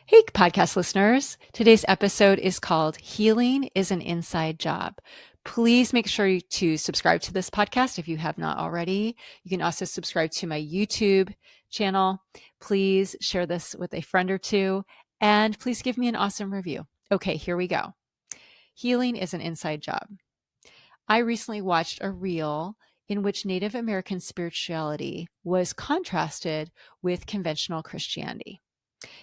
Hey, podcast listeners. Today's episode is called Healing is an Inside Job. Please make sure to subscribe to this podcast if you have not already. You can also subscribe to my YouTube channel. Please share this with a friend or two, and please give me an awesome review. Okay, here we go. Healing is an inside job. I recently watched a reel in which Native American spirituality was contrasted with conventional Christianity.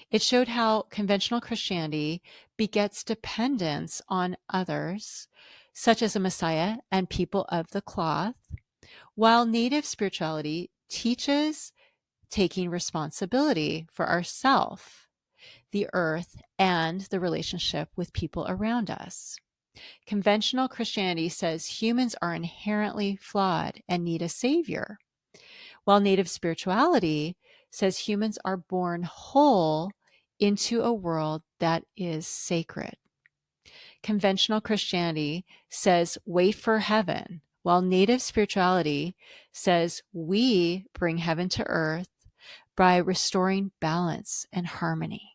It showed how conventional Christianity begets dependence on others, such as a Messiah and people of the cloth, while native spirituality teaches taking responsibility for ourself, the earth, and the relationship with people around us. Conventional Christianity says humans are inherently flawed and need a savior, while native spirituality says humans are born whole into a world that is sacred. Conventional Christianity says wait for heaven, while native spirituality says we bring heaven to earth by restoring balance and harmony.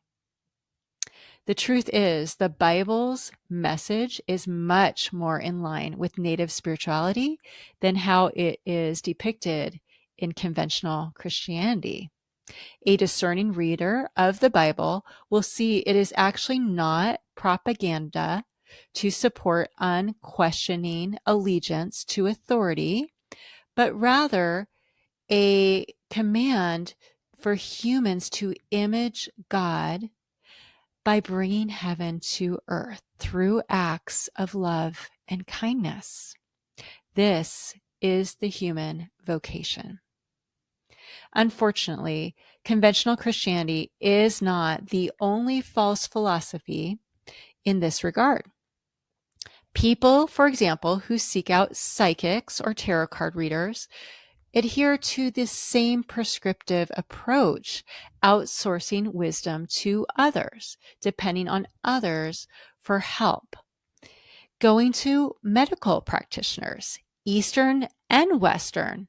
The truth is, the Bible's message is much more in line with native spirituality than how it is depicted in conventional Christianity. A discerning reader of the Bible will see it is actually not propaganda to support unquestioning allegiance to authority, but rather a command for humans to image God by bringing heaven to earth through acts of love and kindness. This is the human vocation. Unfortunately, conventional Christianity is not the only false philosophy in this regard. People, for example, who seek out psychics or tarot card readers adhere to this same prescriptive approach, outsourcing wisdom to others, depending on others for help. Going to medical practitioners, Eastern and Western,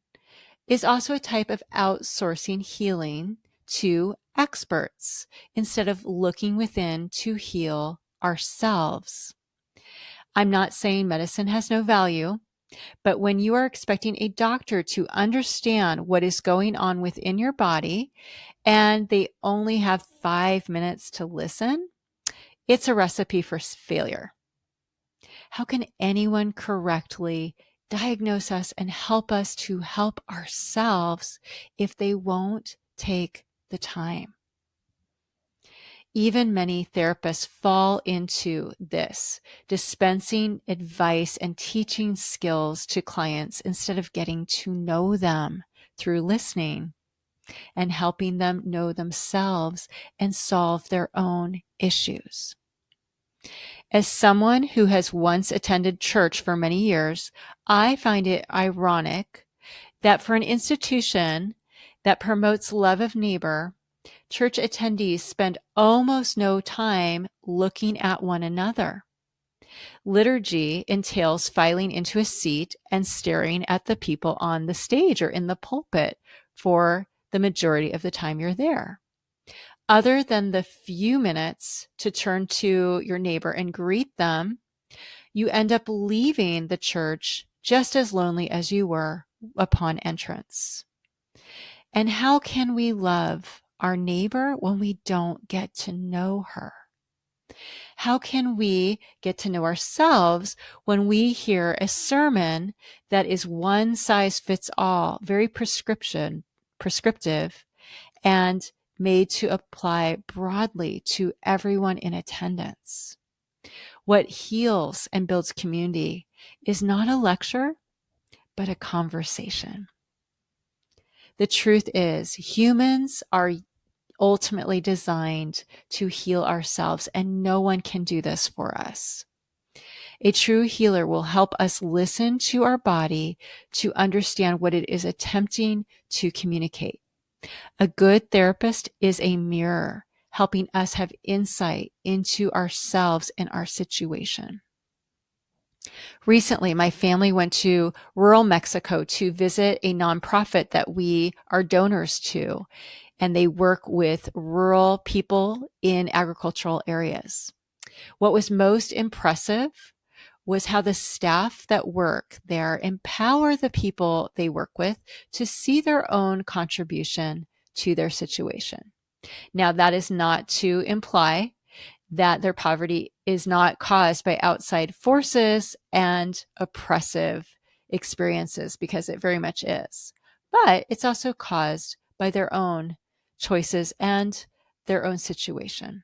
is also a type of outsourcing healing to experts instead of looking within to heal ourselves. I'm not saying medicine has no value, but when you are expecting a doctor to understand what is going on within your body and they only have 5 minutes to listen, it's a recipe for failure. How can anyone correctly diagnose us and help us to help ourselves if they won't take the time? Even many therapists fall into this, dispensing advice and teaching skills to clients instead of getting to know them through listening and helping them know themselves and solve their own issues. As someone who has once attended church for many years, I find it ironic that for an institution that promotes love of neighbor, church attendees spend almost no time looking at one another. Liturgy entails filing into a seat and staring at the people on the stage or in the pulpit for the majority of the time you're there. Other than the few minutes to turn to your neighbor and greet them, you end up leaving the church just as lonely as you were upon entrance. And how can we love our neighbor when we don't get to know her? How can we get to know ourselves when we hear a sermon that is one size fits all, very prescriptive, and made to apply broadly to everyone in attendance? What heals and builds community is not a lecture, but a conversation. The truth is, humans are ultimately designed to heal ourselves, and no one can do this for us. A true healer will help us listen to our body to understand what it is attempting to communicate. A good therapist is a mirror, helping us have insight into ourselves and our situation. Recently, my family went to rural Mexico to visit a nonprofit that we are donors to. and they work with rural people in agricultural areas. What was most impressive was how the staff that work there empower the people they work with to see their own contribution to their situation. Now, that is not to imply that their poverty is not caused by outside forces and oppressive experiences, because it very much is. But it's also caused by their own choices and their own situation.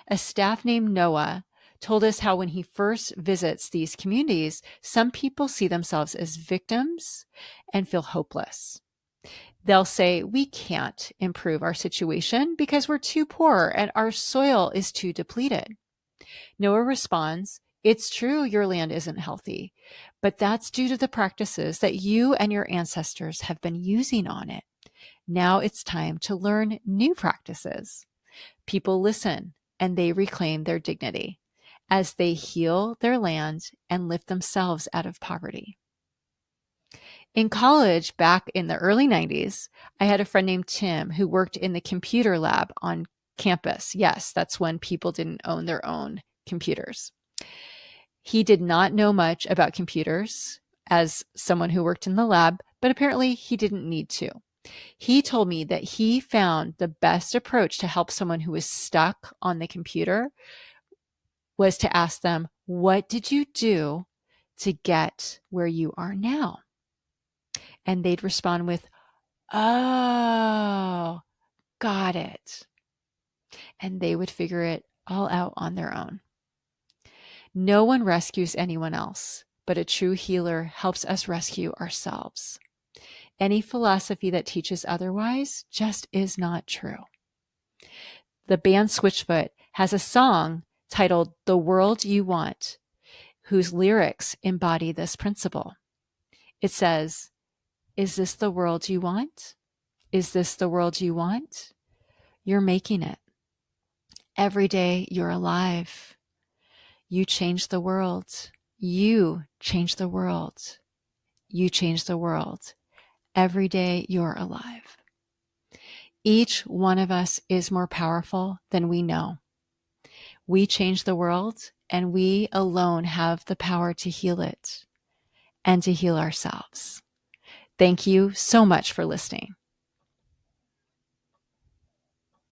A staff named Noah told us how when he first visits these communities, some people see themselves as victims and feel hopeless. They'll say, we can't improve our situation because we're too poor and our soil is too depleted. Noah responds, it's true your land isn't healthy, but that's due to the practices that you and your ancestors have been using on it. Now it's time to learn new practices. People listen and they reclaim their dignity as they heal their land and lift themselves out of poverty. In college, back in the early 90s, I had a friend named Tim who worked in the computer lab on campus. Yes, that's when people didn't own their own computers. He did not know much about computers as someone who worked in the lab, but apparently he didn't need to. He told me that he found the best approach to help someone who was stuck on the computer was to ask them, what did you do to get where you are now? And they'd respond with, oh, got it. And they would figure it all out on their own. No one rescues anyone else, but a true healer helps us rescue ourselves. Any philosophy that teaches otherwise just is not true. The band Switchfoot has a song titled The World You Want, whose lyrics embody this principle. It says, is this the world you want? Is this the world you want? You're making it. Every day you're alive. You change the world. You change the world. You change the world. Every day you're alive. Each one of us is more powerful than we know. We change the world, and we alone have the power to heal it and to heal ourselves. Thank you so much for listening.